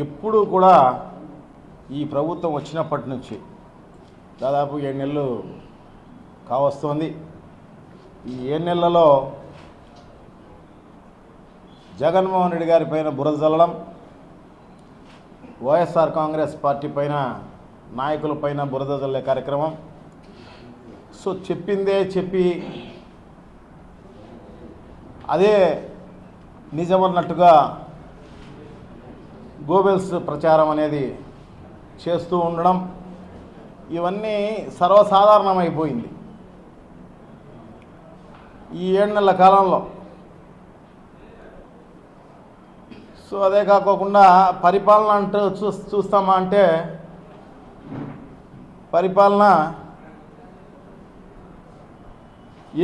ఎప్పుడు కూడా ఈ ప్రభుత్వం వచ్చినప్పటి నుంచి దాదాపు 7 నెలలు కావస్తోంది. ఈ 7 నెలలలో జగన్మోహన్ రెడ్డి గారి పైన బురద జల్లడం, వైఎస్ఆర్ కాంగ్రెస్ పార్టీ పైన నాయకులపైన బురద జల్లే కార్యక్రమం. సో చెప్పిందే చెప్పి అదే నిజమన్నట్టుగా గోబెల్స్ ప్రచారం అనేది చేస్తూ ఉండడం, ఇవన్నీ సర్వసాధారణమైపోయింది ఈ 7 నెలల కాలంలో. సో అదే కాకోకుండా పరిపాలన అంటూ చూస్తామా అంటే పరిపాలన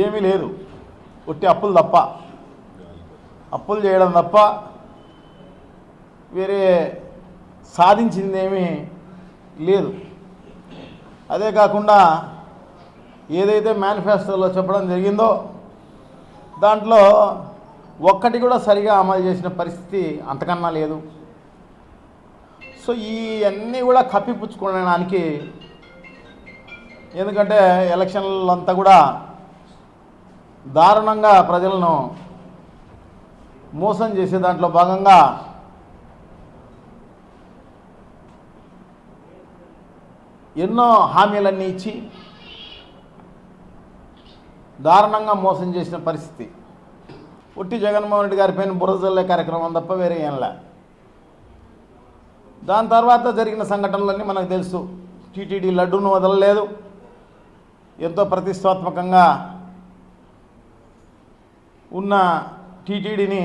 ఏమీ లేదు, ఒట్టి అప్పులు తప్ప, అప్పులు చేయడం తప్ప వేరే సాధించిందేమీ లేదు. అదే కాకుండా ఏదైతే మేనిఫెస్టోలో చెప్పడం జరిగిందో దాంట్లో ఒక్కటి కూడా సరిగా అమలు చేసిన పరిస్థితి అంతకన్నా లేదు. సో ఇవన్నీ కూడా కప్పిపుచ్చుకోవడానికి, ఎందుకంటే ఎలక్షన్లంతా కూడా దారుణంగా ప్రజలను మోసం చేసే దాంట్లో భాగంగా ఎన్నో హామీలన్నీ ఇచ్చి దారుణంగా మోసం చేసిన పరిస్థితి. ఉట్టి జగన్మోహన్ రెడ్డి గారి పైన బురద జల్లే కార్యక్రమం తప్ప వేరే ఏంలా. దాని తర్వాత జరిగిన సంఘటనలన్నీ మనకు తెలుసు. టీటీడీ లడ్డూను వదలలేదు, ఎంతో ప్రతిష్టాత్మకంగా ఉన్న టీటీడీని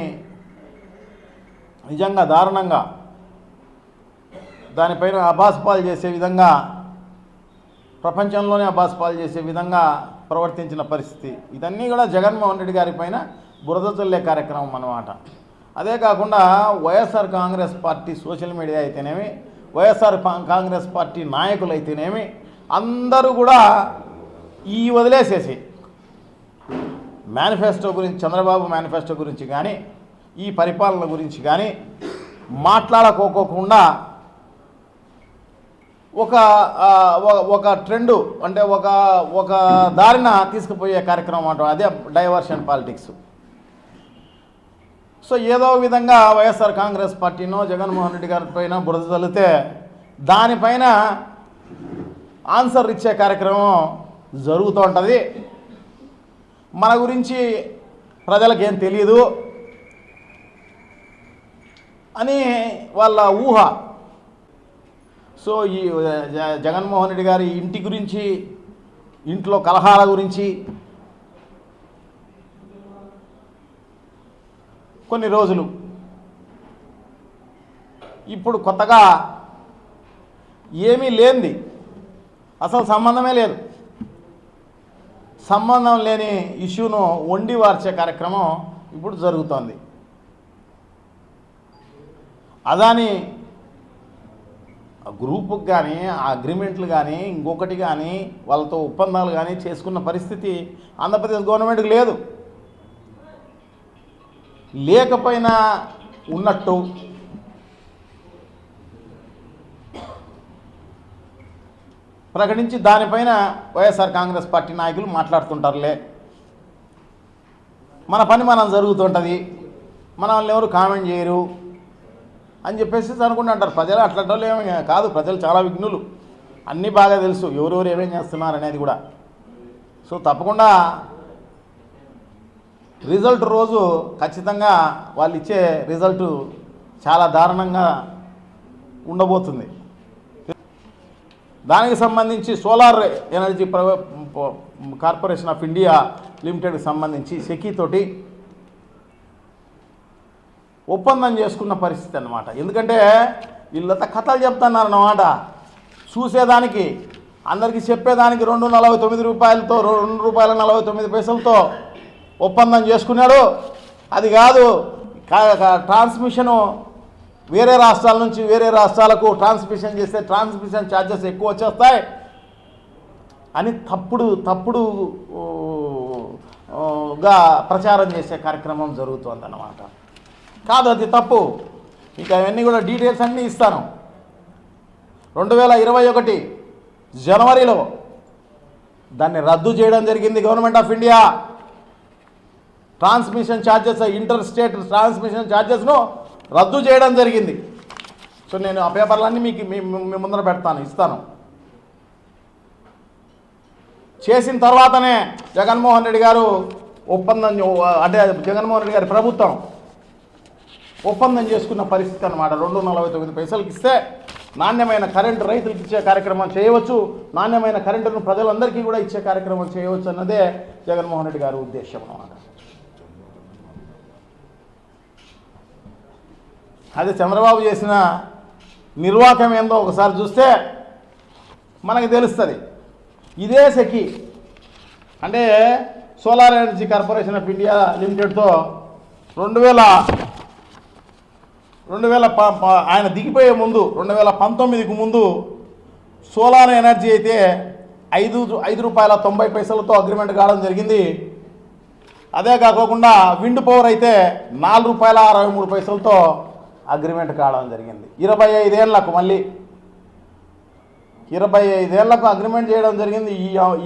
నిజంగా దారుణంగా దానిపైన అబాస్పాలు చేసే విధంగా, ప్రపంచంలోనే అబాస్పాలు చేసే విధంగా ప్రవర్తించిన పరిస్థితి. ఇదన్నీ కూడా జగన్మోహన్ రెడ్డి గారి పైన బురద జల్లే కార్యక్రమం అన్నమాట. అదే కాకుండా YSR Congress party social media అయితేనేమి, వైఎస్ఆర్ కాంగ్రెస్ పార్టీ నాయకులు అయితేనేమి, అందరూ కూడా ఈ వదిలేసేసి మేనిఫెస్టో గురించి, చంద్రబాబు మేనిఫెస్టో గురించి కానీ, ఈ పరిపాలన గురించి కానీ మాట్లాడుకోకుండా ఒక ట్రెండు అంటే ఒక దారిన తీసుకుపోయే కార్యక్రమం అంటాం, అదే డైవర్షన్ పాలిటిక్స్. సో ఏదో విధంగా వైఎస్ఆర్ కాంగ్రెస్ పార్టీనో జగన్మోహన్ రెడ్డి గారి పైన బురద చల్లితే దానిపైన ఆన్సర్ ఇచ్చే కార్యక్రమం జరుగుతూ ఉంటుంది. మన గురించి ప్రజలకేం తెలియదు అని వాళ్ళ ఊహ. సో ఈ జగన్మోహన్ రెడ్డి గారి ఇంటి గురించి, ఇంట్లో కలహాల గురించి కొన్ని రోజులు, ఇప్పుడు కొత్తగా ఏమీ లేనిది, అసలు సంబంధమే లేదు, సంబంధం లేని ఇష్యూను వండి వార్చే కార్యక్రమం ఇప్పుడు జరుగుతోంది. అదాని గ్రూపుకి కానీ, ఆ అగ్రిమెంట్లు కానీ, ఇంకొకటి కానీ, వాళ్ళతో ఒప్పందాలు కానీ చేసుకున్న పరిస్థితి ఆంధ్రప్రదేశ్ గవర్నమెంట్కి లేదు. లేకపోయినా ఉన్నట్టు ప్రకటించి దానిపైన వైఎస్ఆర్ కాంగ్రెస్ పార్టీ నాయకులు మాట్లాడుతుంటారులే, మన పని మనం జరుగుతుంటుంది, మనల్ని ఎవరు కామెంట్ చేయరు అని చెప్పేసి అనుకుంటుంటారు. ప్రజలు అట్లాంటి ఏమీ కాదు, ప్రజలు చాలా విఘ్నులు, అన్నీ బాగా తెలుసు ఎవరెవరు ఏమేం చేస్తున్నారు అనేది కూడా. సో తప్పకుండా రిజల్ట్ రోజు ఖచ్చితంగా వాళ్ళు ఇచ్చే రిజల్ట్ చాలా దారుణంగా ఉండబోతుంది. దానికి సంబంధించి solar energy corporation of India లిమిటెడ్కి సంబంధించి సెకీతోటి ఒప్పందం చేసుకున్న పరిస్థితి అన్నమాట. ఎందుకంటే వీళ్ళంతా కథలు చెప్తున్నారన్నమాట, చూసేదానికి, అందరికీ చెప్పేదానికి ₹2.49 ₹2.49 ఒప్పందం చేసుకున్నాడు. అది కాదు, ట్రాన్స్మిషను వేరే రాష్ట్రాల నుంచి వేరే రాష్ట్రాలకు ట్రాన్స్మిషన్ చేస్తే ట్రాన్స్మిషన్ ఛార్జెస్ ఎక్కువ వచ్చేస్తాయి అని తప్పుడుగా ప్రచారం చేసే కార్యక్రమం జరుగుతుందన్నమాట. కాదు, అది తప్పు. మీకు అవన్నీ కూడా డీటెయిల్స్ అన్నీ ఇస్తాను. 2021 జనవరిలో దాన్ని రద్దు చేయడం జరిగింది government of India. Transmission charges, inter state transmission ఛార్జెస్ను రద్దు చేయడం జరిగింది. సో నేను ఆ పేపర్లన్నీ మీకు మీ ముందర పెడతాను, ఇస్తాను. చేసిన తర్వాతనే జగన్మోహన్ రెడ్డి గారు ఒప్పందం, అంటే జగన్మోహన్ రెడ్డి గారి ప్రభుత్వం ఒప్పందం చేసుకున్న పరిస్థితి అన్నమాట. 2.49 పైసలకి ఇస్తే నాణ్యమైన కరెంటు రైతులకు ఇచ్చే కార్యక్రమం చేయవచ్చు, నాణ్యమైన కరెంటును ప్రజలందరికీ కూడా ఇచ్చే కార్యక్రమం చేయవచ్చు అన్నదే జగన్మోహన్ రెడ్డి గారి ఉద్దేశం అన్నమాట. అదే చంద్రబాబు చేసిన నిర్వాహకం ఏందో ఒకసారి చూస్తే మనకు తెలుస్తుంది. ఇదే సెకి అంటే solar energy corporation of India లిమిటెడ్తో 2000 ఆయన దిగిపోయే ముందు 2019కు ముందు సోలార్ ఎనర్జీ అయితే 5 రూపాయల 90 పైసలతో అగ్రిమెంట్ కావడం జరిగింది. అదే కాకుండా విండ్ పవర్ అయితే 4 రూపాయల 63 పైసలతో అగ్రిమెంట్ కావడం జరిగింది. 25 ఏళ్లకు మళ్ళీ 25 ఏళ్లకు అగ్రిమెంట్ చేయడం జరిగింది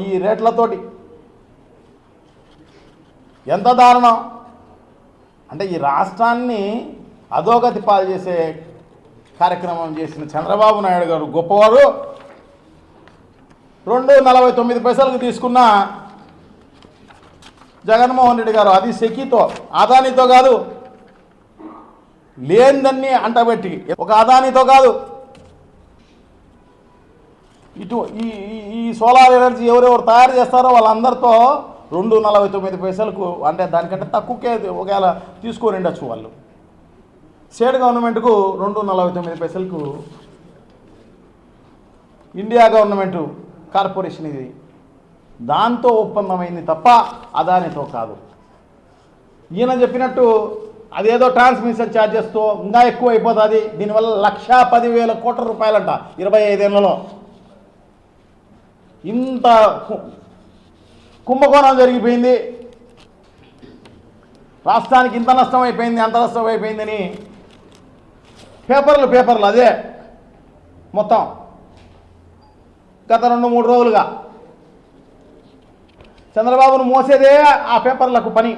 ఈ రేట్లతోటి. ఎంత దారుణం అంటే ఈ రాష్ట్రాన్ని అధోగతి పాలు చేసే కార్యక్రమం చేసిన చంద్రబాబు నాయుడు గారు గొప్పవారు. 2.49 పైసలకు తీసుకున్న జగన్మోహన్ రెడ్డి గారు అది సెకీతో, అదానితో కాదు, లేనిదన్నీ అంటబెట్టి ఒక అదానితో కాదు, ఇటు ఈ సోలార్ ఎనర్జీ ఎవరెవరు తయారు చేస్తారో వాళ్ళందరితో 2.49 పైసలకు, అంటే దానికంటే తక్కువకే ఒకవేళ తీసుకొని ఉండొచ్చు వాళ్ళు. స్టేట్ గవర్నమెంట్కు 2.49 పైసలకు ఇండియా గవర్నమెంట్ కార్పొరేషన్ ఇది, దాంతో ఒప్పందమైంది తప్ప అదానితో కాదు. ఈయన చెప్పినట్టు అదేదో ట్రాన్స్మిషన్ ఛార్జెస్తో ఇంకా ఎక్కువ అయిపోతుంది. దీనివల్ల 1,10,000 కోట్ల రూపాయలంట 25 ఏళ్లలో. ఇంత కుంభకోణం జరిగిపోయింది, రాష్ట్రానికి ఇంత నష్టం అయిపోయింది, అంత నష్టం అయిపోయిందని పేపర్లు అదే మొత్తం గత 2-3 రోజులుగా చంద్రబాబును మోసేదే ఆ పేపర్లకు పని.